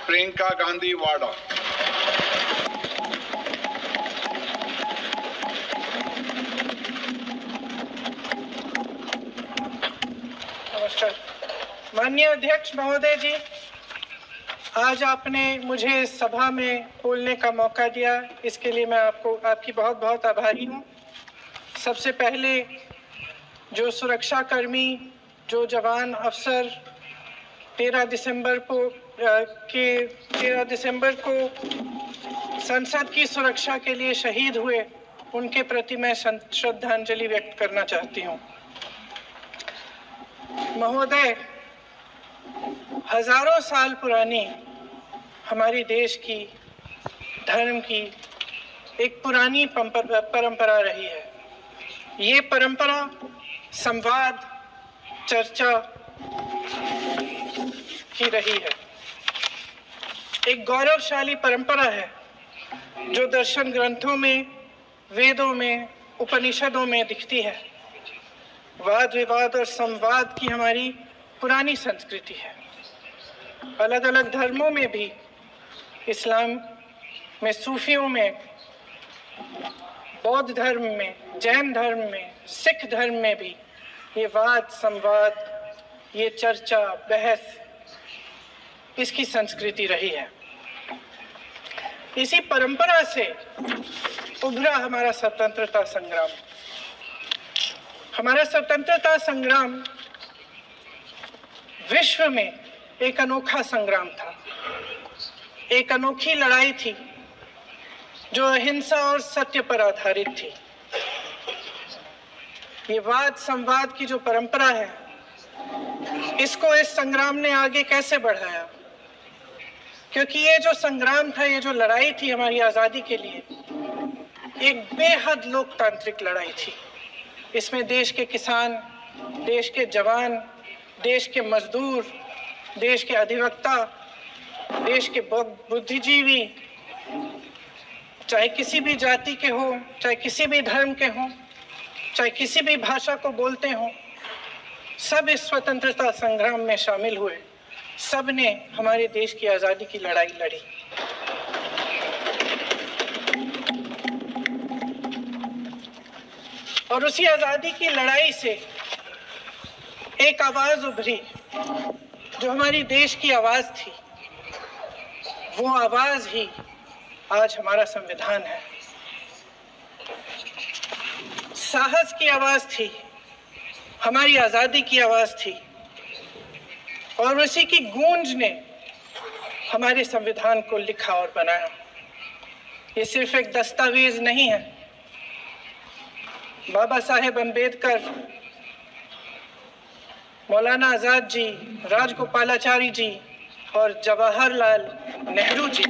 प्रियंका गांधी वाड़ा। नमस्कार। माननीय अध्यक्ष महोदय जी, आज आपने मुझे इस सभा में बोलने का मौका दिया, इसके लिए मैं आपकी बहुत बहुत आभारी हूँ। सबसे पहले जो सुरक्षाकर्मी, जो जवान अफसर 13 दिसंबर को संसद की सुरक्षा के लिए शहीद हुए, उनके प्रति मैं श्रद्धांजलि व्यक्त करना चाहती हूँ। महोदय, हजारों साल पुरानी हमारी देश की धर्म की एक पुरानी परंपरा रही है। ये परंपरा संवाद, चर्चा की रही है। एक गौरवशाली परंपरा है जो दर्शन ग्रंथों में, वेदों में, उपनिषदों में दिखती है। वाद विवाद और संवाद की हमारी पुरानी संस्कृति है। अलग अलग धर्मों में भी, इस्लाम में, सूफियों में, बौद्ध धर्म में, जैन धर्म में, सिख धर्म में भी ये वाद संवाद, ये चर्चा बहस, इसकी संस्कृति रही है। इसी परंपरा से उभरा हमारा स्वतंत्रता संग्राम। हमारा स्वतंत्रता संग्राम विश्व में एक अनोखा संग्राम था, एक अनोखी लड़ाई थी जो अहिंसा और सत्य पर आधारित थी। ये वाद संवाद की जो परंपरा है, इसको इस संग्राम ने आगे कैसे बढ़ाया? क्योंकि ये जो संग्राम था, ये जो लड़ाई थी हमारी आजादी के लिए, एक बेहद लोकतांत्रिक लड़ाई थी। इसमें देश के किसान, देश के जवान, देश के मजदूर, देश के अधिवक्ता, देश के बुद्धिजीवी, चाहे किसी भी जाति के हो, चाहे किसी भी धर्म के हो, चाहे किसी भी भाषा को बोलते हो, सब इस स्वतंत्रता संग्राम में शामिल हुए। सब ने हमारे देश की आजादी की लड़ाई लड़ी। और उसी आजादी की लड़ाई से एक आवाज उभरी जो हमारी देश की आवाज थी। वो आवाज ही आज हमारा संविधान है। साहस की आवाज थी, हमारी आजादी की आवाज थी, और उसी की गूंज ने हमारे संविधान को लिखा और बनाया। ये सिर्फ एक दस्तावेज नहीं है। बाबा साहेब अंबेडकर, मौलाना आजाद जी, राजगोपालाचारी जी और जवाहरलाल नेहरू जी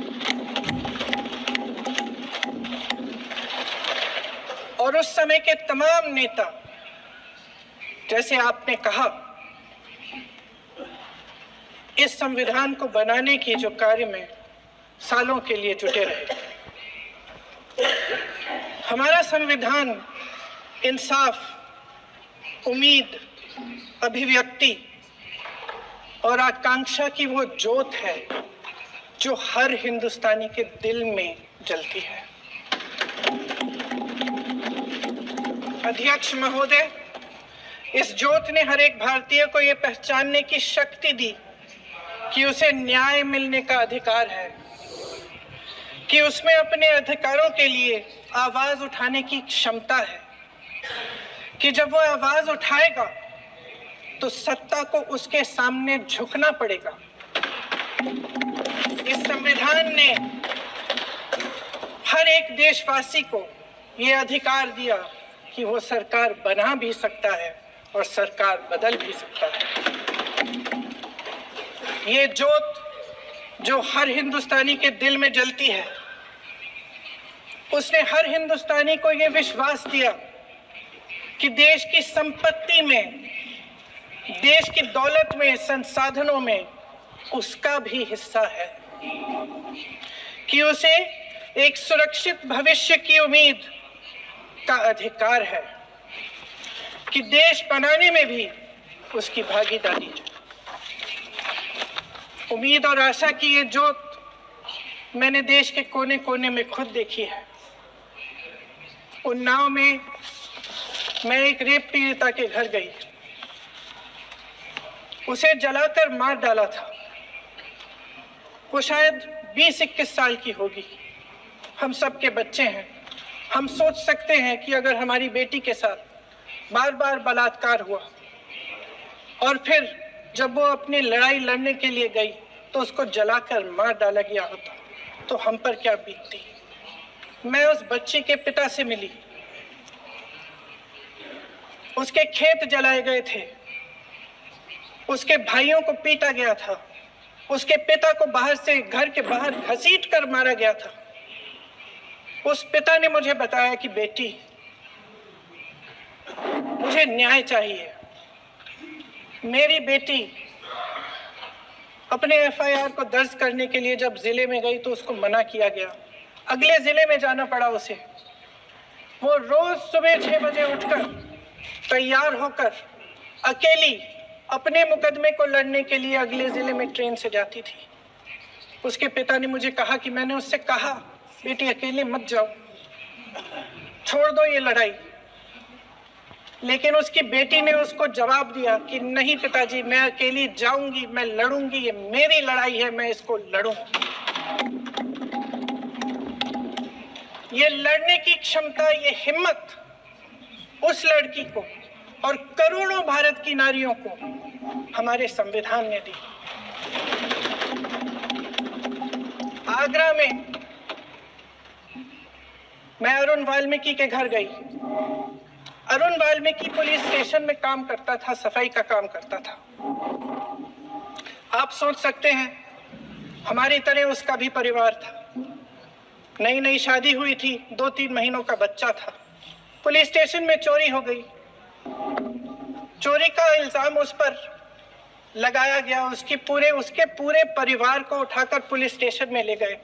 और उस समय के तमाम नेता, जैसे आपने कहा, इस संविधान को बनाने की जो कार्य में सालों के लिए जुटे रहे। हमारा संविधान इंसाफ, उम्मीद, अभिव्यक्ति और आकांक्षा की वो ज्योत है जो हर हिंदुस्तानी के दिल में जलती है। अध्यक्ष महोदय, इस ज्योत ने हर एक भारतीय को ये पहचानने की शक्ति दी कि उसे न्याय मिलने का अधिकार है, कि उसमें अपने अधिकारों के लिए आवाज उठाने की क्षमता है, कि जब वो आवाज उठाएगा तो सत्ता को उसके सामने झुकना पड़ेगा। इस संविधान ने हर एक देशवासी को ये अधिकार दिया कि वो सरकार बना भी सकता है और सरकार बदल भी सकता है। ये ज्योत जो हर हिंदुस्तानी के दिल में जलती है, उसने हर हिंदुस्तानी को ये विश्वास दिया कि देश की संपत्ति में, देश की दौलत में, संसाधनों में उसका भी हिस्सा है, कि उसे एक सुरक्षित भविष्य की उम्मीद का अधिकार है, कि देश बनाने में भी उसकी भागीदारी है। उम्मीद और आशा की ये ज्योत मैंने देश के कोने कोने में खुद देखी है। उन्नाव में मैं एक रेप पीड़िता के घर गई, उसे जलाकर मार डाला था। वो शायद 20-21 साल की होगी। हम सब के बच्चे हैं। हम सोच सकते हैं कि अगर हमारी बेटी के साथ बार बार बलात्कार हुआ और फिर जब वो अपनी लड़ाई लड़ने के लिए गई तो उसको जलाकर मार डाला गया होता तो हम पर क्या बीतती। मैं उस बच्ची के पिता से मिली। उसके खेत जलाए गए थे, उसके भाइयों को पीटा गया था, उसके पिता को बाहर से घर के बाहर घसीट कर मारा गया था। उस पिता ने मुझे बताया कि बेटी, मुझे न्याय चाहिए। मेरी बेटी अपने एफआईआर को दर्ज करने के लिए जब जिले में गई तो उसको मना किया गया। अगले जिले में जाना पड़ा उसे। वो रोज सुबह 6 बजे उठकर तैयार होकर अकेली अपने मुकदमे को लड़ने के लिए अगले जिले में ट्रेन से जाती थी। उसके पिता ने मुझे कहा कि मैंने उससे कहा, बेटी अकेले मत जाओ, छोड़ दो ये लड़ाई। लेकिन उसकी बेटी ने उसको जवाब दिया कि नहीं पिताजी, मैं अकेली जाऊंगी, मैं लड़ूंगी, ये मेरी लड़ाई है, मैं इसको लड़ूंगी। ये लड़ने की क्षमता, ये हिम्मत उस लड़की को और करोड़ों भारत की नारियों को हमारे संविधान ने दी। आगरा में मैं अरुण वाल्मीकि के घर गई। अरुण वाल्मीकि पुलिस स्टेशन में काम करता था, सफाई का काम करता था। आप सोच सकते हैं हमारी तरह उसका भी परिवार था। नई नई शादी हुई थी, 2-3 महीनों का बच्चा था। पुलिस स्टेशन में चोरी हो गई। चोरी का इल्जाम उस पर लगाया गया। उसके पूरे परिवार को उठाकर पुलिस स्टेशन में ले गए।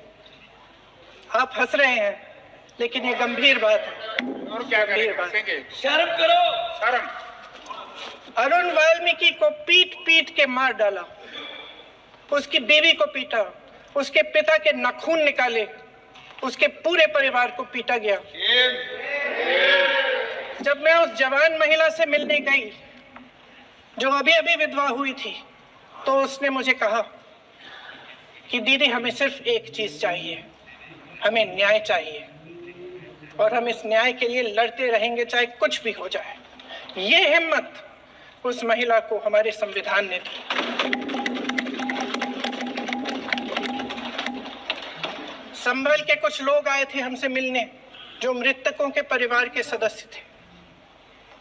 आप हंस रहे हैं, लेकिन ये गंभीर बात है। और क्या करेंगे? शर्म करो। शर्म। अरुण वाल्मीकि को पीट पीट के मार डाला, उसकी बीवी को पीटा, उसके पिता के नाखून निकाले, उसके पूरे परिवार को पीटा गया। जब मैं उस जवान महिला से मिलने गई जो अभी अभी विधवा हुई थी, तो उसने मुझे कहा कि दीदी, हमें सिर्फ एक चीज चाहिए, हमें न्याय चाहिए और हम इस न्याय के लिए लड़ते रहेंगे, चाहे कुछ भी हो जाए। ये हिम्मत उस महिला को हमारे संविधान ने दी। संभल के कुछ लोग आए थे हमसे मिलने जो मृतकों के परिवार के सदस्य थे।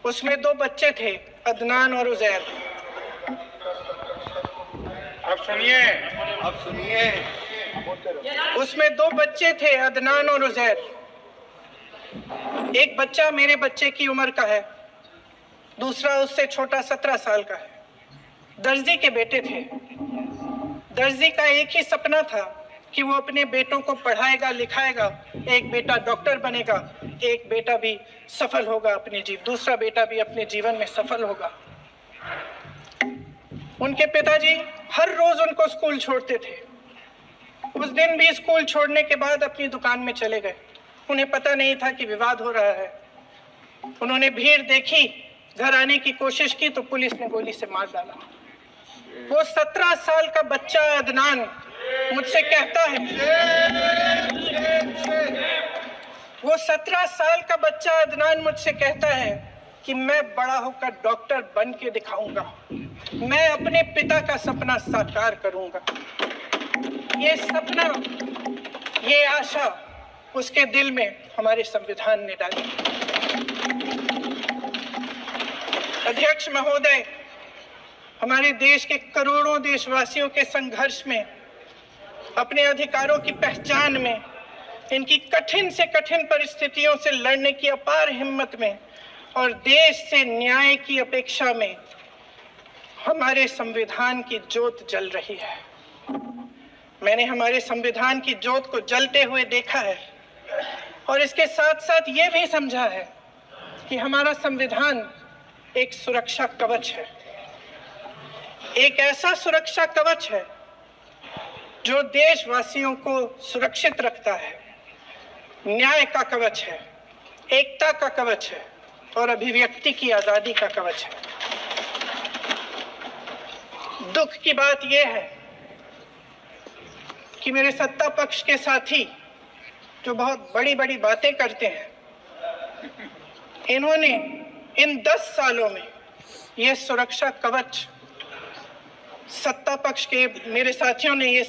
उसमें 2 बच्चे थे, अदनान और उजैर। अब सुनिए। उसमें 2 बच्चे थे, अदनान और उजैर। एक बच्चा मेरे बच्चे की उम्र का है, दूसरा उससे छोटा 17 साल का है। दर्जी के बेटे थे। दर्जी का एक ही सपना था कि वो अपने बेटों को पढ़ाएगा, लिखाएगा। एक बेटा डॉक्टर बनेगा, एक बेटा भी सफल होगा दूसरा बेटा भी अपने जीवन में सफल होगा। उनके पिताजी हर रोज उनको स्कूल छोड़ते थे। उस दिन भी स्कूल छोड़ने के बाद अपनी दुकान में चले गए। उन्हें पता नहीं था कि विवाद हो रहा है। उन्होंने भीड़ देखी, घर आने की कोशिश की तो पुलिस ने गोली से मार डाला। वो 17 साल का बच्चा अदनान मुझसे कहता है, वो 17 साल का बच्चा अदनान मुझसे कहता है कि मैं बड़ा होकर डॉक्टर बन के दिखाऊंगा, मैं अपने पिता का सपना साकार करूंगा। ये सपना, ये आशा उसके दिल में हमारे संविधान ने डाली। अध्यक्ष महोदय, हमारे देश के करोड़ों देशवासियों के संघर्ष में, अपने अधिकारों की पहचान में, इनकी कठिन से कठिन परिस्थितियों से लड़ने की अपार हिम्मत में और देश से न्याय की अपेक्षा में हमारे संविधान की ज्योत जल रही है। मैंने हमारे संविधान की ज्योत को जलते हुए देखा है और इसके साथ साथ ये भी समझा है कि हमारा संविधान एक सुरक्षा कवच है। एक ऐसा सुरक्षा कवच है जो देशवासियों को सुरक्षित रखता है, न्याय का कवच है, एकता का कवच है और अभिव्यक्ति की आजादी का कवच है। दुख की बात यह है कि मेरे सत्ता पक्ष के साथी जो बहुत बड़ी बड़ी बातें करते हैं, इन्होंने इन 10 सालों में यह सुरक्षा कवच, सत्ता पक्ष के मेरे साथियों ने ये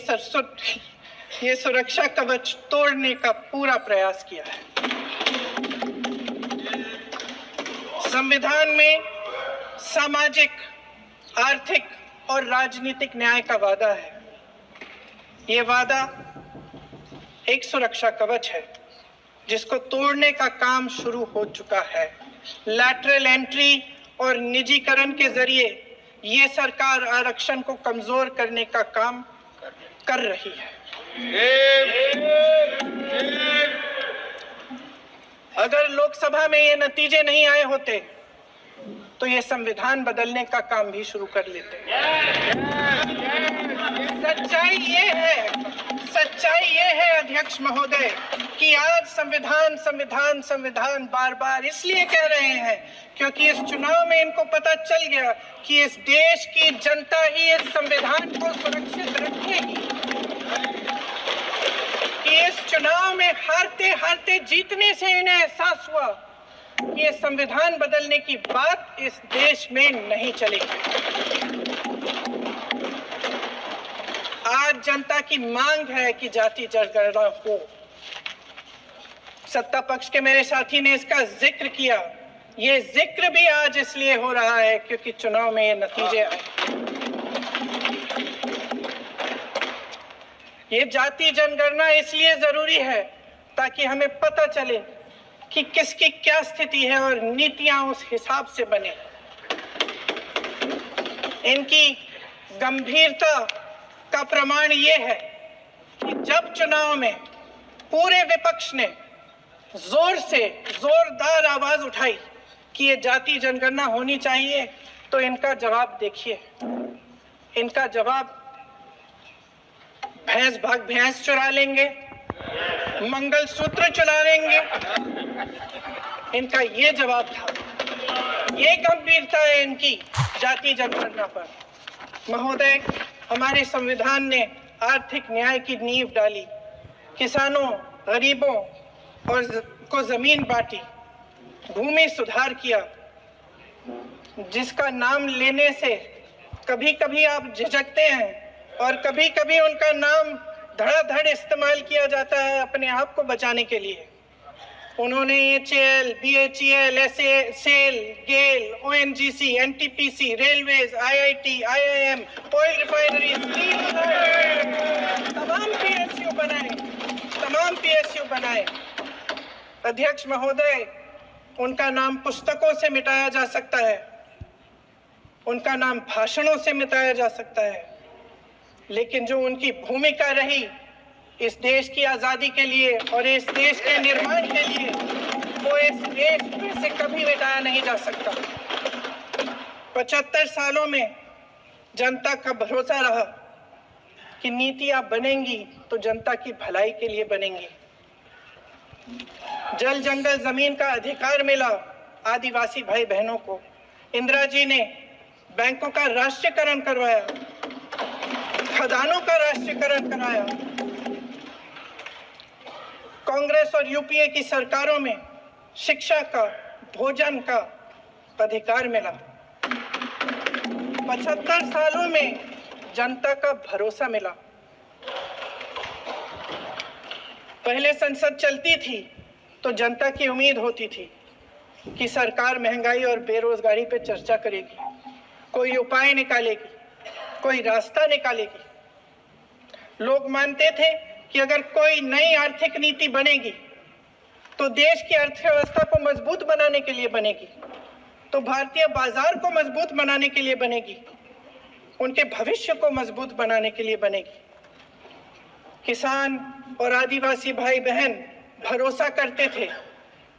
सुरक्षा कवच तोड़ने का पूरा प्रयास किया है। संविधान में सामाजिक, आर्थिक और राजनीतिक न्याय का वादा है। ये वादा एक सुरक्षा कवच है जिसको तोड़ने का काम शुरू हो चुका है। लैटरल एंट्री और निजीकरण के जरिए ये सरकार आरक्षण को कमजोर करने का काम कर रही है। अगर लोकसभा में ये नतीजे नहीं आए होते तो ये संविधान बदलने का काम भी शुरू कर लेते। सच्चाई ये है अध्यक्ष महोदय कि आज संविधान बार बार इसलिए कह रहे हैं क्योंकि इस चुनाव में इनको पता चल गया कि इस देश की जनता ही इस संविधान को सुरक्षित रखेगी, कि इस चुनाव में हारते हारते जीतने से इन्हें एहसास हुआ कि ये संविधान बदलने की बात इस देश में नहीं चलेगी। आज जनता की मांग है कि जाति जनगणना हो। सत्ता पक्ष के मेरे साथी ने इसका जिक्र किया। ये जिक्र भी आज इसलिए हो रहा है क्योंकि चुनाव में ये नतीजे आए। ये जाति जनगणना इसलिए जरूरी है ताकि हमें पता चले कि किसकी क्या स्थिति है और नीतियां उस हिसाब से बने। इनकी गंभीरता का प्रमाण ये है कि जब चुनाव में पूरे विपक्ष ने जोरदार आवाज उठाई कि ये जाति जनगणना होनी चाहिए, तो इनका जवाब देखिए। इनका जवाब भैंस भाग भैंस चुरा लेंगे, मंगलसूत्र चुरा लेंगे, इनका ये जवाब था। ये गंभीरता है इनकी जाति जनगणना पर। महोदय, हमारे संविधान ने आर्थिक न्याय की नींव डाली, किसानों, गरीबों और को जमीन बांटी, भूमि सुधार किया, जिसका नाम लेने से कभी कभी आप झिझकते हैं और कभी कभी उनका नाम धड़ाधड़ इस्तेमाल किया जाता है अपने आप को बचाने के लिए। उन्होंने HAL, BHEL, SAIL, GAIL, ONGC, NTPC, railways, IIT, IIM, oil refineries, तमाम PSU बनाए। अध्यक्ष महोदय, उनका नाम पुस्तकों से मिटाया जा सकता है, उनका नाम भाषणों से मिटाया जा सकता है, लेकिन जो उनकी भूमिका रही इस देश की आजादी के लिए और इस देश के निर्माण के लिए, वो इस देश में से कभी मिटाया नहीं जा सकता। 75 सालों में जनता का भरोसा रहा कि नीतियां बनेंगी तो जनता की भलाई के लिए बनेंगी। जल जंगल जमीन का अधिकार मिला आदिवासी भाई बहनों को। इंदिरा जी ने बैंकों का राष्ट्रीयकरण करवाया, खदानों का राष्ट्रीयकरण कराया। कांग्रेस और यूपीए की सरकारों में शिक्षा का, भोजन का अधिकार मिला। 75 सालों में जनता का भरोसा मिला। पहले संसद चलती थी तो जनता की उम्मीद होती थी कि सरकार महंगाई और बेरोजगारी पे चर्चा करेगी, कोई उपाय निकालेगी, कोई रास्ता निकालेगी। लोग मानते थे कि अगर कोई नई आर्थिक नीति बनेगी तो देश की अर्थव्यवस्था को मजबूत बनाने के लिए बनेगी, तो भारतीय बाजार को मजबूत बनाने के लिए बनेगी, उनके भविष्य को मजबूत बनाने के लिए बनेगी। किसान और आदिवासी भाई बहन भरोसा करते थे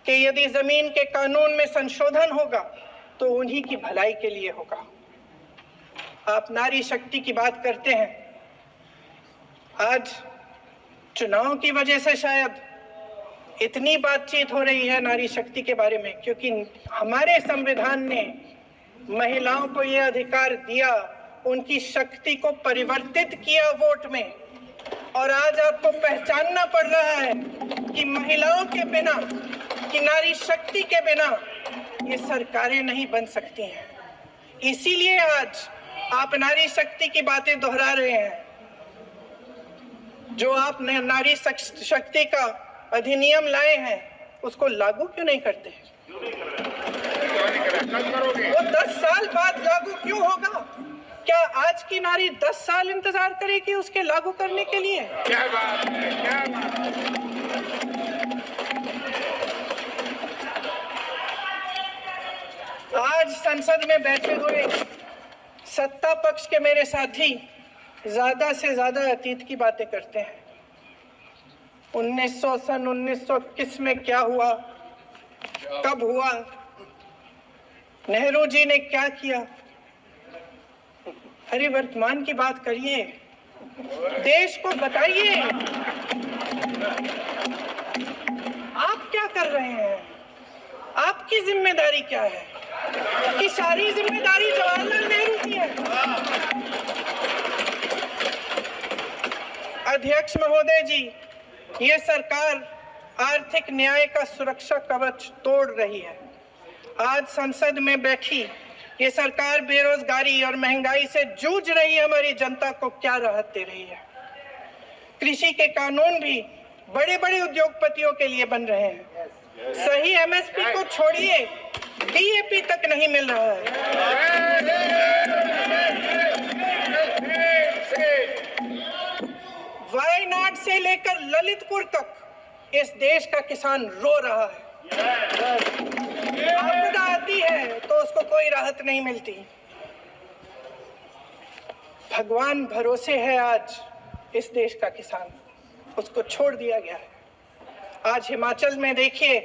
कि यदि जमीन के कानून में संशोधन होगा तो उन्हीं की भलाई के लिए होगा। आप नारी शक्ति की बात करते हैं, आज चुनाव की वजह से शायद इतनी बातचीत हो रही है नारी शक्ति के बारे में, क्योंकि हमारे संविधान ने महिलाओं को यह अधिकार दिया, उनकी शक्ति को परिवर्तित किया वोट में। और आज आपको पहचानना पड़ रहा है कि महिलाओं के बिना, कि नारी शक्ति के बिना ये सरकारें नहीं बन सकती हैं। इसीलिए आज आप नारी शक्ति की बातें दोहरा रहे हैं। जो आप नारी शक्ति का अधिनियम लाए हैं उसको लागू क्यों नहीं करते? वो 10 साल बाद लागू क्यों होगा? क्या आज की नारी 10 साल इंतजार करेगी उसके लागू करने के लिए? क्या बात है, क्या बात है। आज संसद में बैठे हुए सत्ता पक्ष के मेरे साथी ज्यादा से ज्यादा अतीत की बातें करते हैं। 1921 में क्या हुआ, कब हुआ, नेहरू जी ने क्या किया? अरे वर्तमान की बात करिए, देश को बताइए आप क्या कर रहे हैं, आपकी जिम्मेदारी क्या है? कि सारी जिम्मेदारी जवाहरलाल नेहरू की है। अध्यक्ष महोदय जी, ये सरकार आर्थिक न्याय का सुरक्षा कवच तोड़ रही है। आज संसद में बैठी ये सरकार बेरोजगारी और महंगाई से जूझ रही हमारी जनता को क्या राहत दे रही है? कृषि के कानून भी बड़े बड़े उद्योगपतियों के लिए बन रहे हैं। सही एमएसपी को छोड़िए, डीएपी तक नहीं मिल रहा है। वायनाड से लेकर ललितपुर तक इस देश का किसान रो रहा है। आपदा आती है तो उसको कोई राहत नहीं मिलती। भगवान भरोसे है आज इस देश का किसान, उसको छोड़ दिया गया है। आज हिमाचल में देखिए,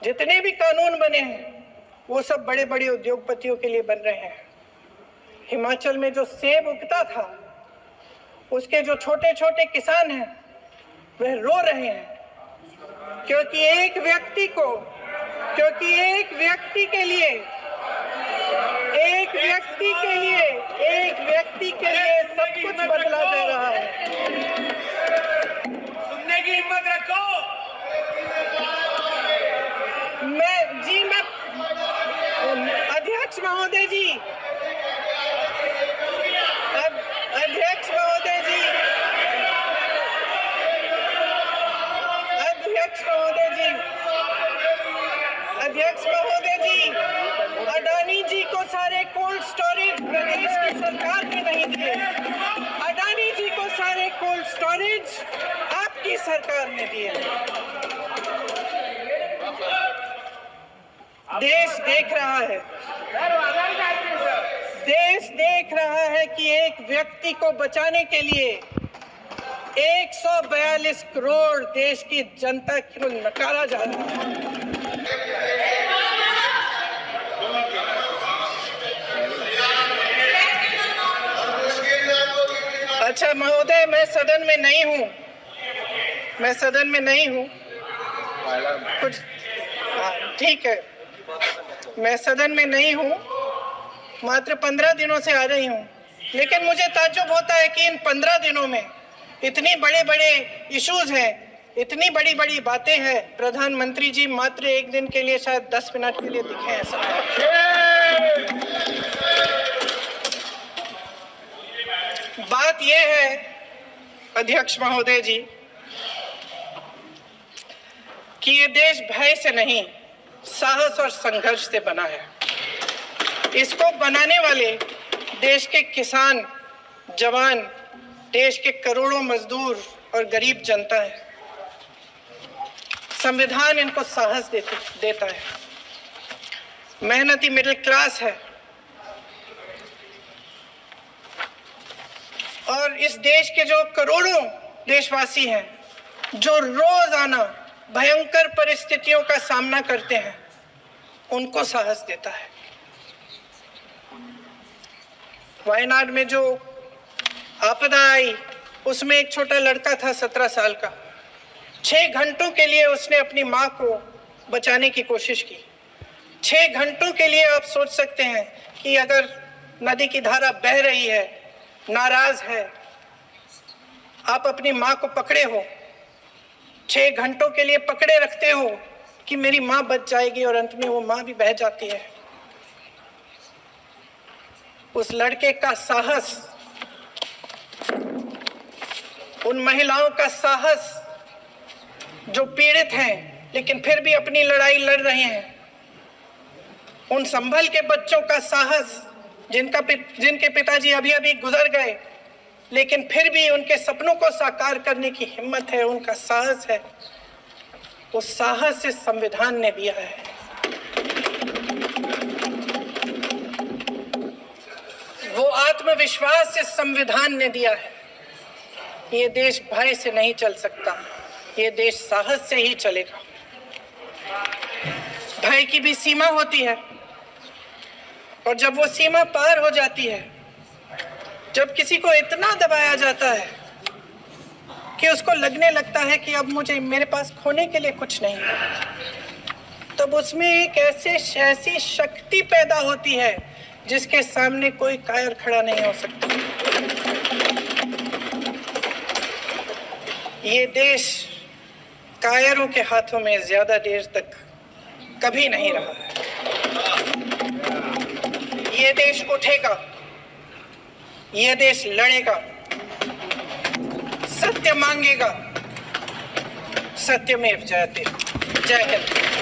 जितने भी कानून बने हैं वो सब बड़े बड़े उद्योगपतियों के लिए बन रहे हैं। हिमाचल में जो सेब उगता था, उसके जो छोटे छोटे किसान हैं वह रो रहे हैं, क्योंकि एक व्यक्ति के लिए सब कुछ बदला जा रहा है। सुनने की हिम्मत रखो। अध्यक्ष महोदय जी, अध्यक्ष महोदय जी, अडानी जी को सारे कोल्ड स्टोरेज प्रदेश की सरकार ने नहीं दिए। अडानी जी को सारे कोल्ड स्टोरेज आपकी सरकार ने दिए। देश देख रहा है कि एक व्यक्ति को बचाने के लिए 142 करोड़ देश की जनता को नकारा जा रहा है। अच्छा महोदय, मैं सदन में नहीं हूँ, कुछ ठीक है, मैं सदन में नहीं हूँ, मात्र 15 दिनों से आ रही हूँ। लेकिन मुझे ताज्जुब होता है कि इन 15 दिनों में इतनी बड़े इश्यूज हैं, इतनी बड़ी बातें हैं। प्रधानमंत्री जी मात्र एक दिन के लिए, शायद 10 मिनट के लिए दिखे हैं सब। बात यह है अध्यक्ष महोदय जी कि ये देश भय से नहीं, साहस और संघर्ष से बना है। इसको बनाने वाले देश के किसान, जवान, देश के करोड़ों मजदूर और गरीब जनता है। संविधान इनको साहस देता है। मेहनती मिडिल क्लास है और इस देश के जो करोड़ों देशवासी हैं, जो रोजाना भयंकर परिस्थितियों का सामना करते हैं, उनको साहस देता है। वायनाड में जो आपदा आई, उसमें एक छोटा लड़का था 17 साल का। 6 घंटों के लिए उसने अपनी माँ को बचाने की कोशिश की। 6 घंटों के लिए आप सोच सकते हैं कि अगर नदी की धारा बह रही है, नाराज है, आप अपनी माँ को पकड़े हो, 6 घंटों के लिए पकड़े रखते हो कि मेरी माँ बच जाएगी, और अंत में वो माँ भी बह जाती है। उस लड़के का साहस, उन महिलाओं का साहस जो पीड़ित हैं लेकिन फिर भी अपनी लड़ाई लड़ रहे हैं, उन संभल के बच्चों का साहस जिनके पिताजी अभी अभी गुजर गए लेकिन फिर भी उनके सपनों को साकार करने की हिम्मत है, उनका साहस है, उस साहस से संविधान ने दिया है। वो आत्मविश्वास से संविधान ने दिया है। ये देश भय से नहीं चल सकता, ये देश साहस से ही चलेगा। भय की भी सीमा होती है, और जब वो सीमा पार हो जाती है, जब किसी को इतना दबाया जाता है कि उसको लगने लगता है कि अब मेरे पास खोने के लिए कुछ नहीं है, तब उसमें एक ऐसी शक्ति पैदा होती है जिसके सामने कोई कायर खड़ा नहीं हो सकता। ये देश कायरों के हाथों में ज्यादा देर तक कभी नहीं रहा है। ये देश उठेगा, ये देश लड़ेगा, सत्य मांगेगा, सत्यमेव जयते। जय हिंद।